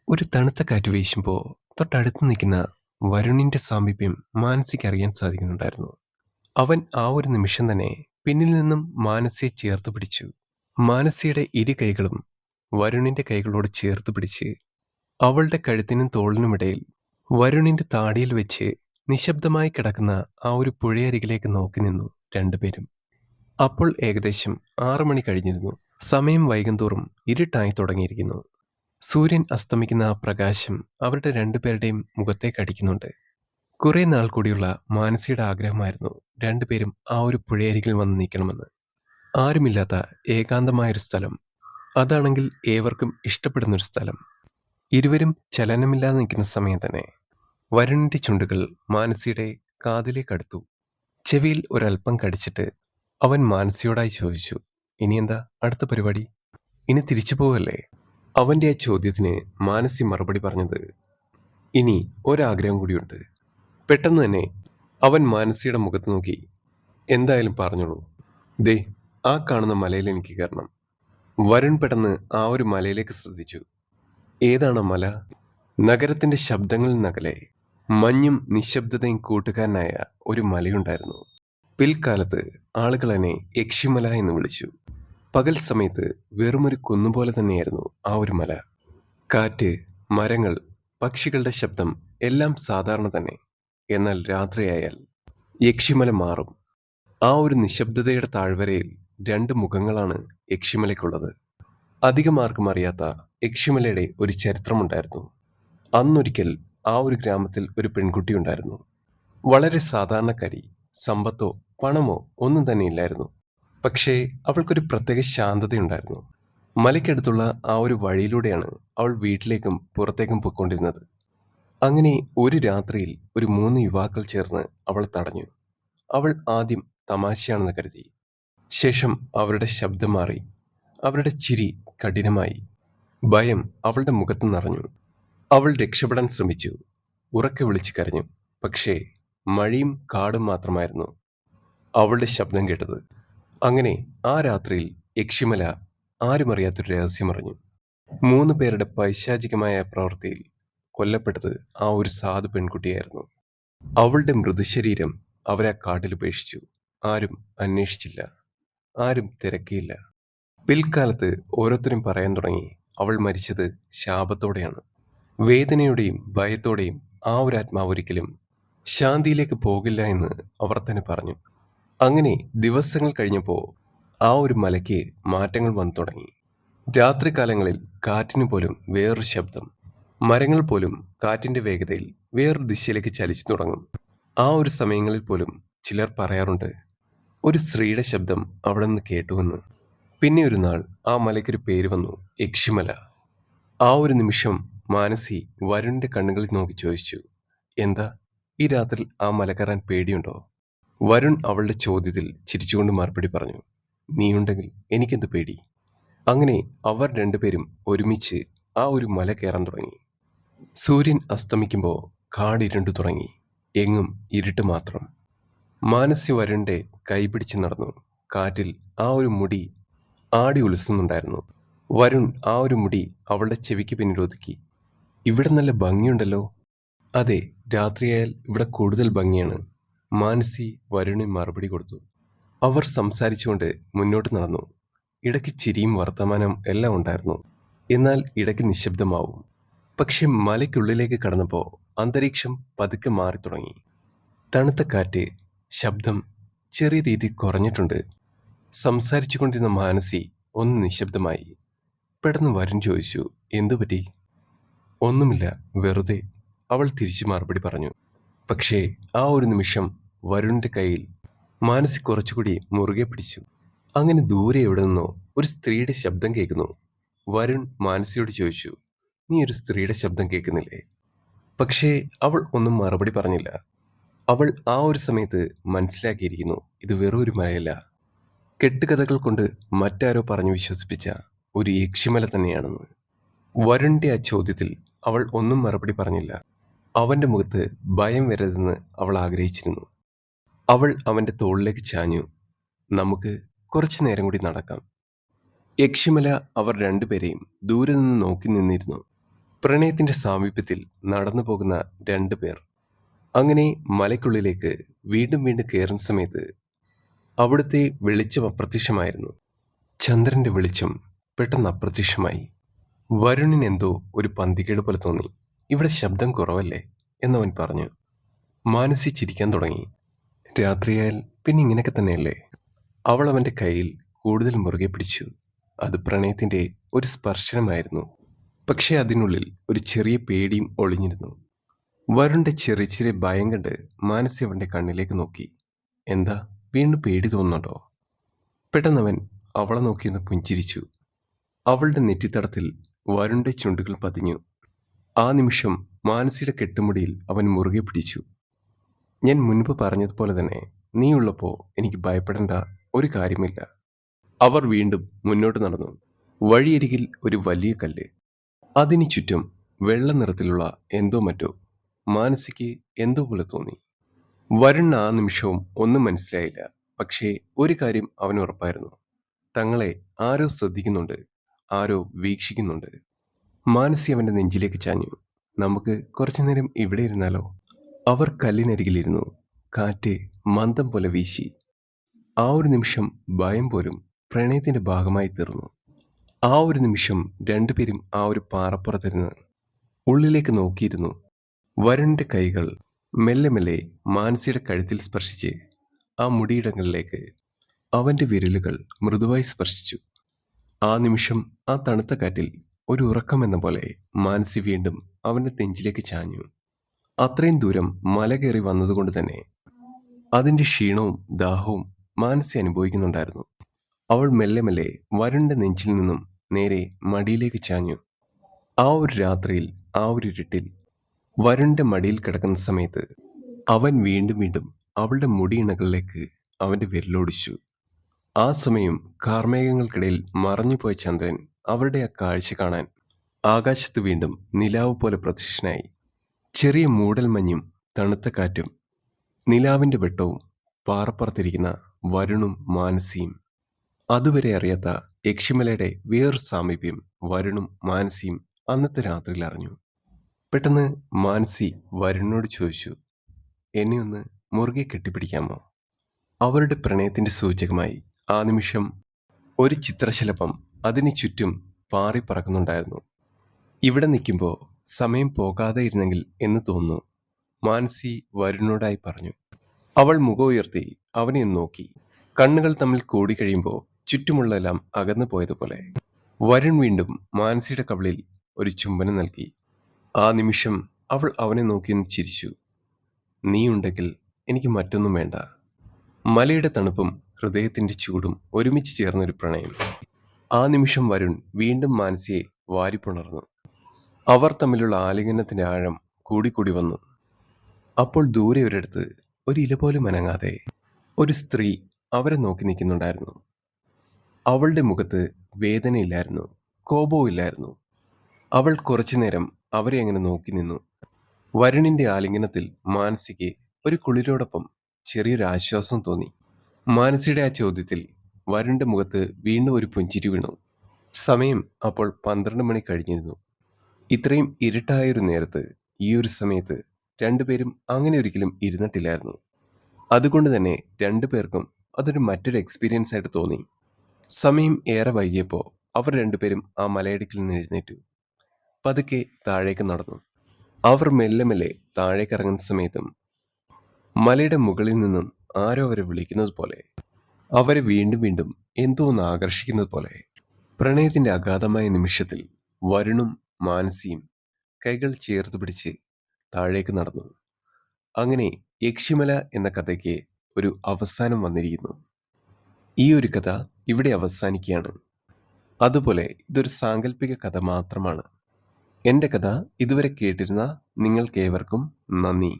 ഒരു തണുത്ത കാറ്റ് വീശുമ്പോൾ തൊട്ടടുത്ത് നിൽക്കുന്ന വരുണിന്റെ സാമീപ്യം മാനസിക്ക് അറിയാൻ സാധിക്കുന്നുണ്ടായിരുന്നു. അവൻ ആ ഒരു നിമിഷം തന്നെ പിന്നിൽ നിന്നും മാനസിയെ ചേർത്ത് പിടിച്ചു. മാനസിയുടെ ഇരു കൈകളും വരുണിന്റെ കൈകളോട് ചേർത്ത് പിടിച്ച് അവളുടെ കഴുത്തിനും തോളിനുമിടയിൽ വരുണിന്റെ താടിയിൽ വെച്ച് നിശബ്ദമായി കിടക്കുന്ന ആ ഒരു പുഴയരികിലേക്ക് നോക്കി നിന്നു രണ്ടുപേരും. അപ്പോൾ ഏകദേശം 6 മണി കഴിഞ്ഞിരുന്നു. സമയം വൈകുന്തോറും ഇരുട്ടായി തുടങ്ങിയിരിക്കുന്നു. സൂര്യൻ അസ്തമിക്കുന്ന ആ പ്രകാശം അവരുടെ രണ്ടുപേരുടെയും മുഖത്തേക്ക് അടിക്കുന്നുണ്ട്. കുറെ നാൾ കൂടിയുള്ള മാനസിയുടെ ആഗ്രഹമായിരുന്നു രണ്ടുപേരും ആ ഒരു പുഴയരികിൽ വന്ന് നിൽക്കണമെന്ന്. ആരുമില്ലാത്ത ഏകാന്തമായൊരു സ്ഥലം. അതാണെങ്കിൽ ഏവർക്കും ഇഷ്ടപ്പെടുന്നൊരു സ്ഥലം. ഇരുവരും ചലനമില്ലാതെ നിൽക്കുന്ന സമയം തന്നെ വരുണിന്റെ ചുണ്ടുകൾ മാനസിയുടെ കാതിലേക്ക് അടുത്തു. ചെവിയിൽ ഒരല്പം കടിച്ചിട്ട് അവൻ മാനസിയോടായി ചോദിച്ചു, ഇനിയെന്താ അടുത്ത പരിപാടി? ഇനി തിരിച്ചു പോവല്ലേ? അവന്റെ ആ ചോദ്യത്തിന് മാനസി മറുപടി പറഞ്ഞത്, ഇനി ഒരാഗ്രഹം കൂടിയുണ്ട്. പെട്ടെന്ന് തന്നെ അവൻ മാനസിയുടെ മുഖത്ത് നോക്കി, എന്തായാലും പറഞ്ഞോളൂ. ദേ, ആ കാണുന്ന മലയിൽ എനിക്ക് കയറണം. വരുൺ പെട്ടെന്ന് ആ ഒരു മലയിലേക്ക് ശ്രദ്ധിച്ചു. ഏതാണ് ആ മല? നഗരത്തിന്റെ ശബ്ദങ്ങളിൽ നകലെ മഞ്ഞും നിശബ്ദതയും കൂട്ടുകാരനായ ഒരു മലയുണ്ടായിരുന്നു. പിൽക്കാലത്ത് ആളുകൾ എന്നെ യക്ഷിമല എന്ന് വിളിച്ചു. പകൽ സമയത്ത് വെറുമൊരു കുന്നുപോലെ തന്നെയായിരുന്നു ആ ഒരു മല. കാറ്റ്, മരങ്ങൾ, പക്ഷികളുടെ ശബ്ദം എല്ലാം സാധാരണ തന്നെ. എന്നാൽ രാത്രിയായാൽ യക്ഷിമല മാറും. ആ ഒരു നിശബ്ദതയുടെ താഴ്വരയിൽ രണ്ട് മുഖങ്ങളാണ് യക്ഷിമലയ്ക്കുള്ളത്. അധികം ആർക്കും അറിയാത്ത യക്ഷിമലയുടെ ഒരു ചരിത്രമുണ്ടായിരുന്നു. അന്നൊരിക്കൽ ആ ഒരു ഗ്രാമത്തിൽ ഒരു പെൺകുട്ടി ഉണ്ടായിരുന്നു. വളരെ സാധാരണക്കാരി. സമ്പത്തോ പണമോ ഒന്നും തന്നെ ഇല്ലായിരുന്നു. പക്ഷേ അവൾക്കൊരു പ്രത്യേക ശാന്തതയുണ്ടായിരുന്നു. മലയ്ക്കടുത്തുള്ള ആ ഒരു വഴിയിലൂടെയാണ് അവൾ വീട്ടിലേക്കും പുറത്തേക്കും പോയിക്കൊണ്ടിരുന്നത്. അങ്ങനെ ഒരു രാത്രിയിൽ ഒരു 3 യുവാക്കൾ ചേർന്ന് അവളെ തടഞ്ഞു. അവൾ ആദ്യം തമാശയാണെന്ന് കരുതി. ശേഷം അവരുടെ ശബ്ദം മാറി. അവരുടെ ചിരി കഠിനമായി. ഭയം അവളുടെ മുഖത്ത് നിറഞ്ഞു. അവൾ രക്ഷപ്പെടാൻ ശ്രമിച്ചു. ഉറക്കെ വിളിച്ചു കരഞ്ഞു. പക്ഷേ മഴയും കാടും മാത്രമായിരുന്നു അവളുടെ ശബ്ദം കേട്ടത്. അങ്ങനെ ആ രാത്രിയിൽ യക്ഷിമല ആരുമറിയാത്തൊരു രഹസ്യമറിഞ്ഞു. 3 പേരുടെ പൈശാചികമായ പ്രവൃത്തിയിൽ കൊല്ലപ്പെട്ടത് ആ ഒരു സാധു പെൺകുട്ടിയായിരുന്നു. അവളുടെ മൃതശരീരം അവരാ കാട്ടിലുപേക്ഷിച്ചു. ആരും അന്വേഷിച്ചില്ല, ആരും തിരക്കിയില്ല. പിൽക്കാലത്ത് ഓരോരുത്തരും പറയാൻ തുടങ്ങി, അവൾ മരിച്ചത് ശാപത്തോടെയാണ്. വേദനയുടെയും ഭയത്തോടെയും ആ ഒരു ആത്മാവ് ഒരിക്കലും ശാന്തിയിലേക്ക് പോകില്ല എന്ന് അവർ തന്നെ പറഞ്ഞു. അങ്ങനെ ദിവസങ്ങൾ കഴിഞ്ഞപ്പോൾ ആ ഒരു മലയ്ക്ക് മാറ്റങ്ങൾ വന്നു തുടങ്ങി. രാത്രികാലങ്ങളിൽ കാറ്റിന് പോലും വേറൊരു ശബ്ദം. മരങ്ങൾ പോലും കാറ്റിന്റെ വേഗതയിൽ വേറൊരു ദിശയിലേക്ക് ചലിച്ചു തുടങ്ങും. ആ ഒരു സമയങ്ങളിൽ പോലും ചിലർ പറയാറുണ്ട്, ഒരു സ്ത്രീയുടെ ശബ്ദം അവിടെ നിന്ന് കേട്ടുവെന്ന്. പിന്നെ ഒരു നാൾ ആ മലയ്ക്കൊരു പേര് വന്നു, യക്ഷിമല. ആ ഒരു നിമിഷം മാനസി വരുണിന്റെ കണ്ണുകളിൽ നോക്കി ചോദിച്ചു, എന്താ ഈ രാത്രിയിൽ ആ മല കയറാൻ പേടിയുണ്ടോ? വരുൺ അവളുടെ ചോദ്യത്തിൽ ചിരിച്ചുകൊണ്ട് മറുപടി പറഞ്ഞു, നീയുണ്ടെങ്കിൽ എനിക്കെന്ത് പേടി? അങ്ങനെ അവർ രണ്ടുപേരും ഒരുമിച്ച് ആ ഒരു മല കയറാൻ തുടങ്ങി. സൂര്യൻ അസ്തമിക്കുമ്പോൾ കാടിരുണ്ടു തുടങ്ങി. എങ്ങും ഇരുട്ട് മാത്രം. മാനസി വരുണിന്റെ കൈപിടിച്ച് നടന്നു. കാറ്റിൽ ആ ഒരു മുടി ആടി ഉലസുന്നുണ്ടായിരുന്നു. വരുൺ ആ ഒരു മുടി അവളുടെ ചെവിക്ക് പിന്നിൽ ഒതുക്കി. ഇവിടെ നല്ല ഭംഗിയുണ്ടല്ലോ. അതെ, രാത്രിയായാൽ ഇവിടെ കൂടുതൽ ഭംഗിയാണ്. മാനസി വരുണിന് മറുപടി കൊടുത്തു. അവർ സംസാരിച്ചുകൊണ്ട് മുന്നോട്ട് നടന്നു. ഇടയ്ക്ക് ചിരിയും വർത്തമാനവും എല്ലാം ഉണ്ടായിരുന്നു. എന്നാൽ ഇടയ്ക്ക് നിശബ്ദമാവും. പക്ഷെ മലയ്ക്കുള്ളിലേക്ക് കടന്നപ്പോൾ അന്തരീക്ഷം പതുക്കെ മാറി തുടങ്ങി. തണുത്ത കാറ്റ്, ശബ്ദം ചെറിയ രീതിയിൽ കുറഞ്ഞിട്ടുണ്ട്. സംസാരിച്ചു കൊണ്ടിരുന്ന മാനസി ഒന്ന് നിശബ്ദമായി. പെട്ടെന്ന് വരുൺ ചോദിച്ചു, എന്തുപറ്റി? ഒന്നുമില്ല, വെറുതെ, അവൾ തിരിച്ചു മറുപടി പറഞ്ഞു. പക്ഷേ ആ ഒരു നിമിഷം വരുണിന്റെ കയ്യിൽ മാനസി കുറച്ചുകൂടി മുറുകെ പിടിച്ചു. അങ്ങനെ ദൂരെ എവിടെ നിന്നോ ഒരു സ്ത്രീയുടെ ശബ്ദം കേൾക്കുന്നു. വരുൺ മാനസിയോട് ചോദിച്ചു, നീ ഒരു സ്ത്രീയുടെ ശബ്ദം കേൾക്കുന്നില്ലേ? പക്ഷേ അവൾ ഒന്നും മറുപടി പറഞ്ഞില്ല. അവൾ ആ ഒരു സമയത്ത് മനസ്സിലാക്കിയിരിക്കുന്നു, ഇത് വെറും ഒരു മലയല്ല, കെട്ടുകഥകൾ കൊണ്ട് മറ്റാരോ പറഞ്ഞു വിശ്വസിപ്പിച്ച ഒരു യക്ഷിമല തന്നെയാണെന്ന്. വരുണിന്റെ ആ ചോദ്യത്തിൽ അവൾ ഒന്നും മറുപടി പറഞ്ഞില്ല. അവന്റെ മുഖത്ത് ഭയം വരരുതെന്ന് അവൾ ആഗ്രഹിച്ചിരുന്നു. അവൾ അവന്റെ തോളിലേക്ക് ചാഞ്ഞു. നമുക്ക് കുറച്ചു നേരം കൂടി നടക്കാം. യക്ഷിമല അവർ രണ്ടുപേരെയും ദൂരെ നിന്ന് നോക്കി നിന്നിരുന്നു. പ്രണയത്തിന്റെ സാമീപ്യത്തിൽ നടന്നു പോകുന്ന രണ്ടുപേർ. അങ്ങനെ മലയ്ക്കുള്ളിലേക്ക് വീണ്ടും വീണ്ടും കയറുന്ന സമയത്ത് അവിടുത്തെ വെളിച്ചം അപ്രത്യക്ഷമായിരുന്നു. ചന്ദ്രന്റെ വെളിച്ചം പെട്ടെന്ന് അപ്രത്യക്ഷമായി. വരുണിന് എന്തോ ഒരു പന്തികേട് പോലെ തോന്നി. ഇവിടെ ശബ്ദം കുറവല്ലേ എന്നവൻ പറഞ്ഞു. മാനസി ചിരിക്കാൻ തുടങ്ങി. രാത്രിയായാൽ പിന്നെ ഇങ്ങനെയൊക്കെ തന്നെയല്ലേ? അവൾ അവന്റെ കയ്യിൽ കൂടുതൽ മുറുകെ പിടിച്ചു. അത് പ്രണയത്തിന്റെ ഒരു സ്പർശനമായിരുന്നു. പക്ഷെ അതിനുള്ളിൽ ഒരു ചെറിയ പേടിയും ഒളിഞ്ഞിരുന്നു. വരുണിന്റെ ചെറിയ ചെറിയ ഭയം കണ്ട് മാനസി അവന്റെ കണ്ണിലേക്ക് നോക്കി. എന്താ, വീണ്ടും പേടി തോന്നുന്നുണ്ടോ? പെട്ടെന്നവൻ അവളെ നോക്കിയൊന്ന് പുഞ്ചിരിച്ചു. അവളുടെ നെറ്റിത്തടത്തിൽ വരുണിന്റെ ചുണ്ടുകൾ പതിഞ്ഞു. ആ നിമിഷം മാനസിയുടെ കെട്ടുമുടിയിൽ അവൻ മുറുകെ പിടിച്ചു. ഞാൻ മുൻപ് പറഞ്ഞതുപോലെ തന്നെ നീ ഉള്ളപ്പോ എനിക്ക് ഭയപ്പെടേണ്ട ഒരു കാര്യമില്ല. അവർ വീണ്ടും മുന്നോട്ട് നടന്നു. വഴിയരികിൽ ഒരു വലിയ കല്ല്. അതിന് ചുറ്റും വെള്ള നിറത്തിലുള്ള എന്തോ മറ്റോ. മാനസിക്ക് എന്തോ പോലെ തോന്നി. വരുണിന് ആ നിമിഷവും ഒന്നും മനസ്സിലായില്ല. പക്ഷേ ഒരു കാര്യം അവന് ഉറപ്പായിരുന്നു. തങ്ങളെ ആരോ ശ്രദ്ധിക്കുന്നുണ്ട്, ആരോ വീക്ഷിക്കുന്നുണ്ട്. മാനസി അവന്റെ നെഞ്ചിലേക്ക് ചാഞ്ഞു. നമുക്ക് കുറച്ചു നേരം ഇവിടെ ഇരുന്നാലോ? അവർ കല്ലിനരികിലിരുന്നു. കാറ്റ് മന്ദം പോലെ വീശി. ആ ഒരു നിമിഷം ഭയം പോലും പ്രണയത്തിന്റെ ഭാഗമായി തീർന്നു. ആ ഒരു നിമിഷം രണ്ടുപേരും ആ ഒരു പാറപ്പുറത്തിരുന്ന് ഉള്ളിലേക്ക് നോക്കിയിരുന്നു. വരുണിന്റെ കൈകൾ മെല്ലെ മെല്ലെ മാനസിയുടെ കഴുത്തിൽ സ്പർശിച്ച് ആ മുടിയിടങ്ങളിലേക്ക് അവന്റെ വിരലുകൾ മൃദുവായി സ്പർശിച്ചു. ആ നിമിഷം ആ തണുത്ത കാറ്റിൽ ഒരു ഉറക്കം എന്ന പോലെ മാനസി വീണ്ടും അവന്റെ നെഞ്ചിലേക്ക് ചാഞ്ഞു. അത്രയും ദൂരം മല കയറി വന്നതുകൊണ്ട് തന്നെ അതിന്റെ ക്ഷീണവും ദാഹവും മാനസി അനുഭവിക്കുന്നുണ്ടായിരുന്നു. അവൾ മെല്ലെ മെല്ലെ വരുണിന്റെ നെഞ്ചിൽ നിന്നും നേരെ മടിയിലേക്ക് ചാഞ്ഞു. ആ ഒരു രാത്രിയിൽ, ആ ഒരു ഇരുട്ടിൽ വരുണിന്റെ മടിയിൽ കിടക്കുന്ന സമയത്ത് അവൻ വീണ്ടും വീണ്ടും അവളുടെ മുടിയിണകളിലേക്ക് അവന്റെ വിരലോടിച്ചു. ആ സമയം കാർമേഘങ്ങൾക്കിടയിൽ മറഞ്ഞുപോയ ചന്ദ്രൻ അവരുടെ ആ കാഴ്ച കാണാൻ ആകാശത്ത് വീണ്ടും നിലാവ് പോലെ പ്രത്യക്ഷനായി. ചെറിയ മൂടൽമഞ്ഞും തണുത്ത കാറ്റും നിലാവിന്റെ വെട്ടവും പാറപ്പുറത്തിരിക്കുന്ന വരുണും മാനസിയും. അതുവരെ അറിയാത്ത യക്ഷിമലയുടെ വേറൊരു സാമീപ്യം വരുണും മാനസിയും അന്നത്തെ രാത്രിയിൽ അറിഞ്ഞു. പെട്ടെന്ന് മാനസി വരുണിനോട് ചോദിച്ചു, എന്നെ ഒന്ന് മുറുകെ കെട്ടിപ്പിടിക്കാമോ? അവരുടെ പ്രണയത്തിന്റെ സൂചകമായി ആ നിമിഷം ഒരു ചിത്രശലഭം അതിന് ചുറ്റും പാറി പറക്കുന്നുണ്ടായിരുന്നു. ഇവിടെ നിൽക്കുമ്പോൾ സമയം പോകാതെ ഇരുന്നെങ്കിൽ എന്ന് തോന്നുന്നു, മാനസി വരുണിനോടായി പറഞ്ഞു. അവൾ മുഖം ഉയർത്തി അവനെ ഒന്ന് നോക്കി. കണ്ണുകൾ തമ്മിൽ കൂടിക്കഴിയുമ്പോൾ ചുറ്റുമുള്ളതെല്ലാം അകന്നു പോയതുപോലെ. വരുൺ വീണ്ടും മാനസിയുടെ കവിളിൽ ഒരു ചുംബനം നൽകി. ആ നിമിഷം അവൾ അവനെ നോക്കിയൊന്ന് ചിരിച്ചു. നീ ഉണ്ടെങ്കിൽ എനിക്ക് മറ്റൊന്നും വേണ്ട. മലയുടെ തണുപ്പും ഹൃദയത്തിന്റെ ചൂടും ഒരുമിച്ച് ചേർന്നൊരു പ്രണയം. ആ നിമിഷം വരുൺ വീണ്ടും മാനസിയെ വാരിപ്പുണർന്നു. അവർ തമ്മിലുള്ള ആലിംഗനത്തിന്റെ ആഴം കൂടിക്കൂടി വന്നു. അപ്പോൾ ദൂരെ ഒരിടത്ത് ഒരു ഇല പോലും അനങ്ങാതെ ഒരു സ്ത്രീ അവരെ നോക്കി നിൽക്കുന്നുണ്ടായിരുന്നു. അവളുടെ മുഖത്ത് വേദനയില്ലായിരുന്നു, കോപവും ഇല്ലായിരുന്നു. അവൾ കുറച്ചുനേരം അവരെ അങ്ങനെ നോക്കി നിന്നു. വരുണിന്റെ ആലിംഗനത്തിൽ മാനസിക്ക് ഒരു കുളിരോടൊപ്പം ചെറിയൊരു ആശ്വാസം തോന്നി. മാനസിയുടെ ആ ചോദ്യത്തിൽ വരുണിന്റെ മുഖത്ത് വീണ്ടും ഒരു പുഞ്ചിരി വീണു. സമയം അപ്പോൾ 12 മണി കഴിഞ്ഞിരുന്നു. ഇത്രയും ഇരുട്ടായൊരു നേരത്ത്, ഈ ഒരു സമയത്ത് രണ്ടുപേരും അങ്ങനെ ഒരിക്കലും ഇരുന്നിട്ടില്ലായിരുന്നു. അതുകൊണ്ട് തന്നെ രണ്ടുപേർക്കും അതൊരു മറ്റൊരു എക്സ്പീരിയൻസ് ആയിട്ട് തോന്നി. സമയം ഏറെ വൈകിയപ്പോൾ അവർ രണ്ടുപേരും ആ മലയിടുക്കിൽ നിന്ന് എഴുന്നേറ്റു. പതുക്കെ താഴേക്ക് നടന്നു. അവർ മെല്ലെ മെല്ലെ താഴേക്ക് ഇറങ്ങുന്ന സമയത്തും മലയുടെ മുകളിൽ നിന്നും ആരോ അവരെ വിളിക്കുന്നത് പോലെ, അവരെ വീണ്ടും വീണ്ടും എന്തോ ഒന്ന് ആകർഷിക്കുന്നത് പോലെ. പ്രണയത്തിന്റെ അഗാധമായ നിമിഷത്തിൽ വരുണും മാനസിയും കൈകൾ ചേർത്ത് പിടിച്ച് താഴേക്ക് നടന്നു. അങ്ങനെ യക്ഷിമല എന്ന കഥയ്ക്ക് ഒരു അവസാനം വന്നിരിക്കുന്നു. ഈ ഒരു കഥ ഇവിടെ അവസാനിക്കുകയാണ്. അതുപോലെ ഇതൊരു സാങ്കല്പിക കഥ മാത്രമാണ്. എൻ്റെ കഥ ഇതുവരെ കേട്ടിരുന്ന നിങ്ങൾക്കേവർക്കും നന്ദി.